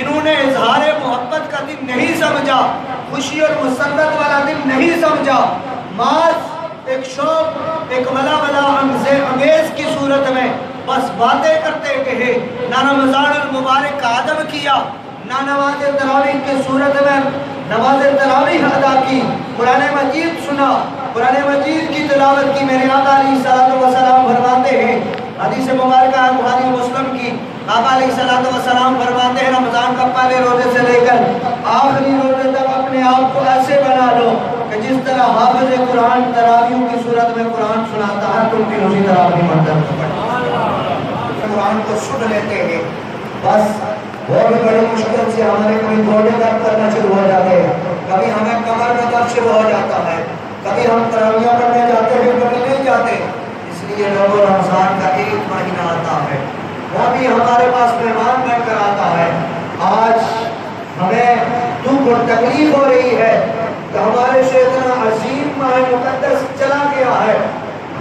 جنہوں نے اظہار محبت کا دن نہیں سمجھا، خوشی اور مسرت والا دن نہیں سمجھا، محض ایک شوق، ایک ولا انگیز کی صورت میں بس باتیں کرتے کہے، نہ رمضان المبارک کا ادب کیا، نہ نماز تراویح کی صورت میں نماز تراویح ادا کی، قرآن مجید سنا، قرآن مجید کی تلاوت کی۔ میرے آقا علیہ الصلوۃ والسلام فرماتے ہیں، حدیث مبارکہ ہے بخاری مسلم کی، آقا علیہ الصلوۃ والسلام فرماتے ہیں رمضان کا پہلے روزے سے لے کر آخری روزے تک اپنے آپ کو ایسے بنا لو کہ جس طرح حافظ قرآن تراویح کی صورت میں قرآن سناتا ہے تم بھی اسی طرح اپنی منزل کو پڑھو، قرآن کو سن لیتے ہیں۔ بس وہ بھی بڑی مشکل سے ہمارے کبھی گھوڑے درد کرنا شروع ہو جاتے ہیں، کبھی ہمیں کمر میں درد شروع ہو جاتا ہے، کبھی ہم تراویح پڑھنے جاتے ہیں کبھی نہیں جاتے، اس لیے لوگوں رمضان کا ایک مہینہ آتا ہے وہ بھی ہمارے پاس مہمان بن کر آتا ہے۔ آج ہمیں دکھ اور تکلیف ہو رہی ہے کہ ہمارے سے اتنا عظیم ماہ مقدس چلا گیا ہے،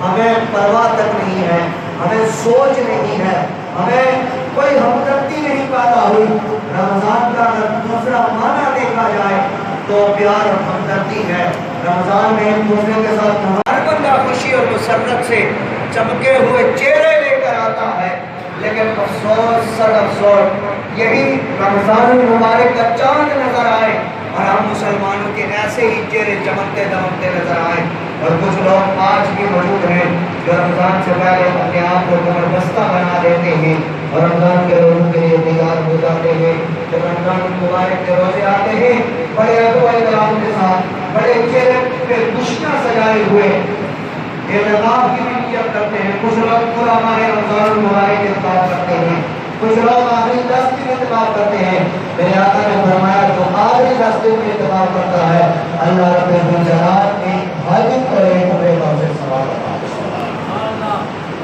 ہمیں پرواہ تک نہیں ہے، ہمیں سوچ نہیں ہے، ہمیں کوئی ہمدردی نہیں پیدا ہوئی۔ رمضان کا اگر دوسرا معنی دیکھا جائے تو پیار اور ہمدردی ہے۔ رمضان میں ایک دوسرے کے ساتھ ہر بندہ خوشی اور مسرت سے چمکے ہوئے چہرے لے کر آتا ہے، لیکن افسوس سر افسوس یہی رمضان المبارک کا چاند نظر آئے اور ہم مسلمانوں کے ایسے ہی چہرے چمکتے دمکتے نظر آئے۔ اور کچھ لوگ آج بھی موجود ہیں جو رمضان سے پہلے اپنے آپ کو کمر بستہ بنا دیتے ہیں اور رمضان کے روزوں کے لیے تیار ہو جاتے ہیں۔ جب رمضان المبارک کے روزے آتے ہیں بڑے ادب و احترام کے ساتھ، بڑے چہرے پہ خوشیاں سجائے ہوئے اعتکاف کی بھی نیت کرتے ہیں، کچھ لوگ پورا ماہ رمضان المبارک کے اعتکاف کرتے ہیں، کچھ لوگ آخری 10 دن اعتکاف کرتے ہیں۔ میرے آقا نے فرمایا جو آخری 10 دن میں اعتکاف کرتا ہے اللہ رب الجلال ایک حاجت اور ایک عمرے کا اسے ثواب عطا کرتا ہے۔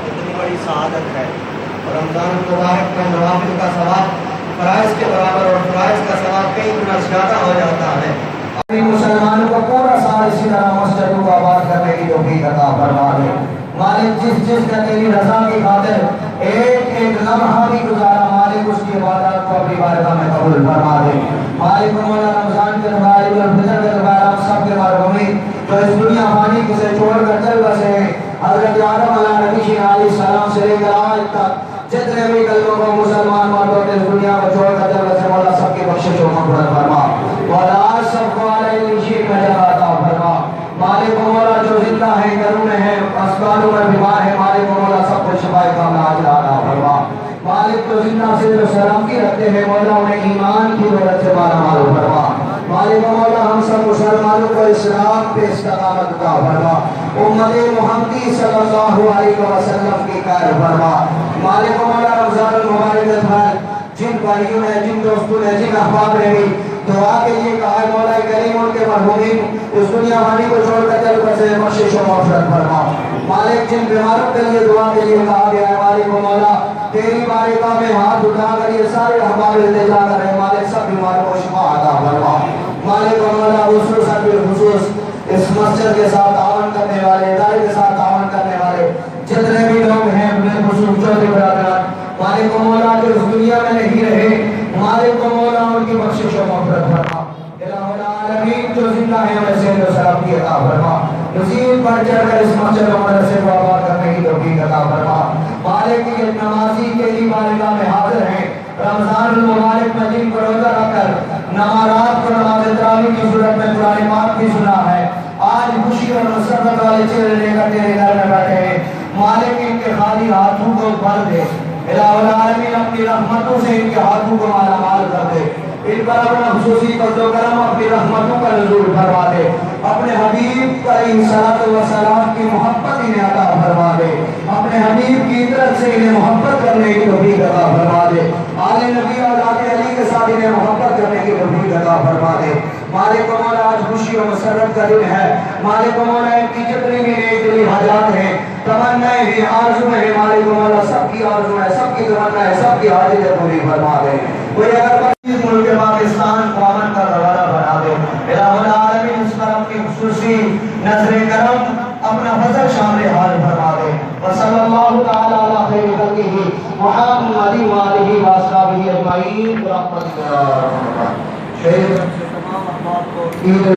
اتنی بڑی سعادت ہے۔ اور رمضان المبارک میں نوافل کا ثواب فرائض کے برابر اور فرائض کا ثواب کئی گنا زیادہ ہو جاتا ہے۔ مسلمانوں کو پورا سال اسی طرح مسجدوں کو آباد کرنے کی توفیق عطا فرما دے۔ مالک جس نے تیری رضا کی خاطر ایک ایک لمحہ بھی گزارا، مالک اس کی عبادات کو اپنی بارگاہ میں قبول فرما دے۔ مالک مولا رمضان کے دفاعی اور فطر کے دفاعی ہم سب کے مرحومین جو اس دنیا فانی کو سے چھوڑ کر چل بسے ہیں، حضرت آدم علیہ السلام سے لے کر آج تک جتنے بھی کلموں کو مسلمان مردوں نے اس دنیا کو چھوڑ کر چل بسے، مولا سب کی بخشش و مغفرت فرما، مولا سب کو علیہ نشین میں جگہ عطا فرما۔ مالک مولا جو زندہ ہیں گھروں میں ہیں اسپتالوں میں بیمار ہیں، مالک مولا سب کو شفا کاملہ عاجلہ عطا فرما۔ مالک جو زندہ سے جو سلامتی رکھتے ہیں مولا انہیں ایمان کی دولت سے مالا مال فرما۔ مالک مولا ہم سب مسلمانوں کو اسلام پہ استقامت عطا فرما، امت محمدی صلی اللہ علیہ وسلم کی خیر فرما۔ مالک مولا رمضان المبارک کے بعد جن بھائیوں نے، جن دوستوں نے، جن احباب نے بھی دعا کے لیے کہا ہے مولا کریم ان کے مرحومین اس دنیا فانی کو چھوڑ کر چل بسے بخشش و مغفرت فرما۔ مالک جن بیماروں کے لیے دعا کے لیے کہا گیا ہے مالک مولا تیری بارگاہ میں ہاتھ اٹھا کر یہ سارے احباب التجا کر رہے مالک سب بیماروں کو شفا عطا فرما۔ مالک مولا خصوصاً بالخصوص اس مسجد کے ساتھ تعاون کرنے والے، ادارے کے ساتھ تعاون کرنے والے جتنے بھی لوگ ہیں بالخصوص چودھری برادران، مالک مولا جو اس دنیا میں نہیں رہے مالک مولا ان کی بخشش و مغفرت فرما۔ الہ العالمین جو زندہ ہیں انہیں صحت و سلامتی عطا فرما، مزید بڑھ چڑھ کر اس مسجد و مدرسے کو آباد کرنے کی توفیق عطا فرما۔ مالک یہ نمازی تیری بارگاہ میں حاضر ہیں، رمضان المبارک میں جن کو روزہ رکھ کر نمازات کو نماز تراویح کی صورت میں قرآن پاک بھی سنا ہے، آج خوشی اور مسرت والے چہرے لے کر تیرے گھر میں بیٹھے ہیں، مالک ان کے خالی ہاتھوں کو بھر دے، الہ العالمین اپنی رحمتوں سے ان کے ہاتھوں کو مالا مال کر دے، ان پر اپنا خصوصی فضل و کرم اپنی رحمتوں کا نزول فرما دے، اپنے حبیب علیہ الصلوۃ والسلام کی محبت انہیں عطا فرما دے، اپنے حبیب کی طرف سے انہیں محبت کرنے کی توفیق عطا فرما دے، آل نبی اور آل علی کے ساتھ انہیں محبت کرنے کی توفیق عطا فرما دے۔ مالک مولا آج خوشی و مسرت کا دن ہے، مالک مولا ان کی جتنی بھی نیک دلی حاجات ہیں، تمنائیں ہیں، آرزویں ہیں، مالک مولا سب کی آرزویں، سب کی تمنائیں، سب کی حاجتیں پوری فرما دے۔ کوئی اگر اس ملک پاکستان کو امن کا گہوارہ بنا دے، الہ العالمین اس پر اپنی خصوصی نظر کرم اپنا فضل شامل حال فرما دے۔ وصلی اللہ تعالی علی خیر خلقہ محمد و آلہ و اصحابہ اجمعین۔ برحمتک یا ارحم الراحمین. شہید سے تمام احباب کو